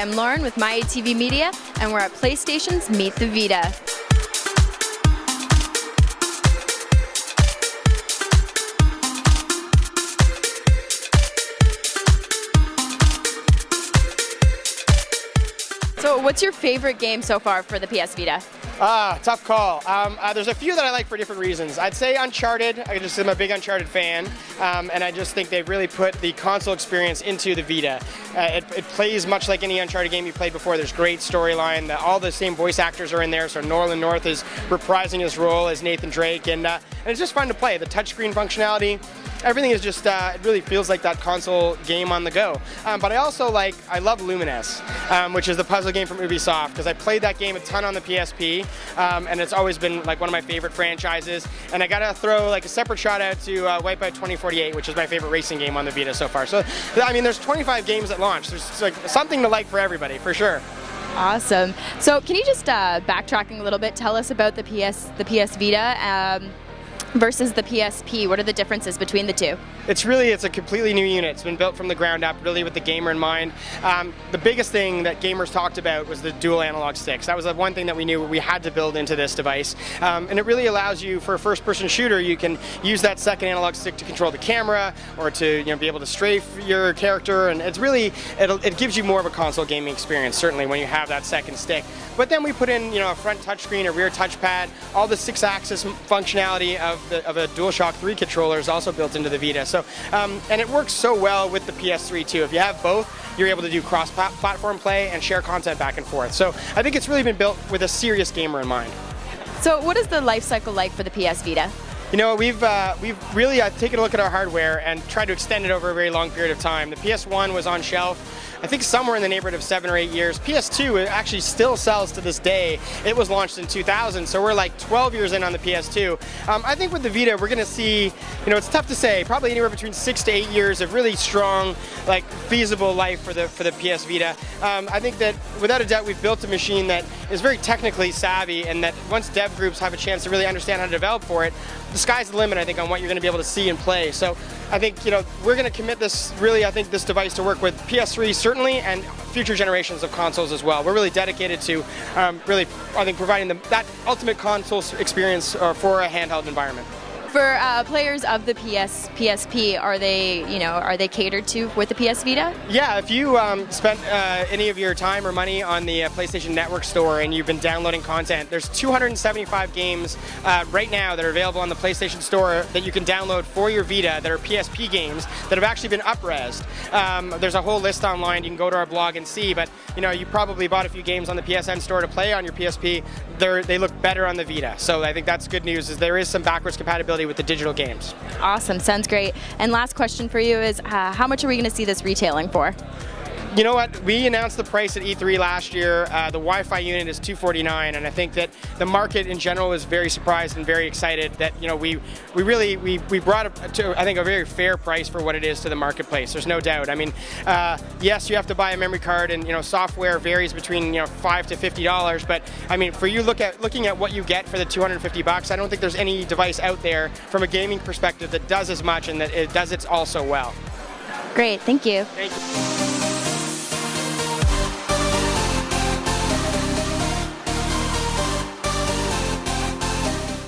I'm Lauren with MyEtvMedia, and we're at PlayStation's Meet the Vita. So what's your favorite game so far for the PS Vita? Tough call. There's a few that I like for different reasons. I'd say Uncharted. I just am a big Uncharted fan, and I just think they've really put the console experience into the Vita. It plays much like any Uncharted game you played before. There's great storyline. All the same voice actors are in there, so Nolan North is reprising his role as Nathan Drake, and it's just fun to play. The touchscreen functionality, everything is just, it really feels like that console game on the go. But I love Lumines, which is the puzzle game from Ubisoft, because I played that game a ton on the PSP, and it's always been like one of my favorite franchises. And I gotta throw like a separate shout out to Wipeout 2048, which is my favorite racing game on the Vita so far. So, I mean, there's 25 games at launch. There's like something to like for everybody, for sure. Awesome. So can you just backtracking a little bit, tell us about the PS Vita versus the PSP? What are the differences between the two? It's a completely new unit. It's been built from the ground up, really with the gamer in mind. The biggest thing that gamers talked about was the dual analog sticks. That was the one thing that we knew we had to build into this device. And it really allows you, for a first-person shooter, you can use that second analog stick to control the camera, or to be able to strafe your character. And it's really, it gives you more of a console gaming experience, certainly, when you have that second stick. But then we put in, a front touchscreen, a rear touchpad, all the 6-axis functionality of a DualShock 3 controller is also built into the Vita. So, and it works so well with the PS3 too. If you have both, you're able to do cross-platform play and share content back and forth. So I think it's really been built with a serious gamer in mind. So what is the life cycle like for the PS Vita? We've really taken a look at our hardware and tried to extend it over a very long period of time. The PS1 was on shelf, I think somewhere in the neighborhood of 7 or 8 years. PS2 actually still sells to this day. It was launched in 2000, so we're like 12 years in on the PS2. I think with the Vita, we're going to see, it's tough to say, probably anywhere between 6 to 8 years of really strong, feasible life for the PS Vita. I think that without a doubt, we've built a machine that is very technically savvy, and that once dev groups have a chance to really understand how to develop for it, the sky's the limit, I think, on what you're going to be able to see and play. So I think, we're going to commit this device to work with PS3 certainly, and future generations of consoles as well. We're really dedicated to providing that ultimate console experience for a handheld environment. For players of the PSP, are they catered to with the PS Vita? Yeah, if you spent any of your time or money on the PlayStation Network store and you've been downloading content, there's 275 games right now that are available on the PlayStation Store that you can download for your Vita that are PSP games that have actually been up-resed. There's a whole list online. You can go to our blog and see, but you probably bought a few games on the PSN Store to play on your PSP. They look better on the Vita, so I think that's good news. Is there is some backwards compatibility with the digital games. Awesome, sounds great. And last question for you is, how much are we going to see this retailing for? You know what? We announced the price at E3 last year. The Wi-Fi unit is $249, and I think that the market in general is very surprised and very excited that we brought it to, I think, a very fair price for what it is to the marketplace. There's no doubt. I mean, yes, you have to buy a memory card, and software varies between $5 to $50. But I mean, for you looking at what you get for the $250, I don't think there's any device out there from a gaming perspective that does as much and that it does it all so well. Great, thank you. Thank you.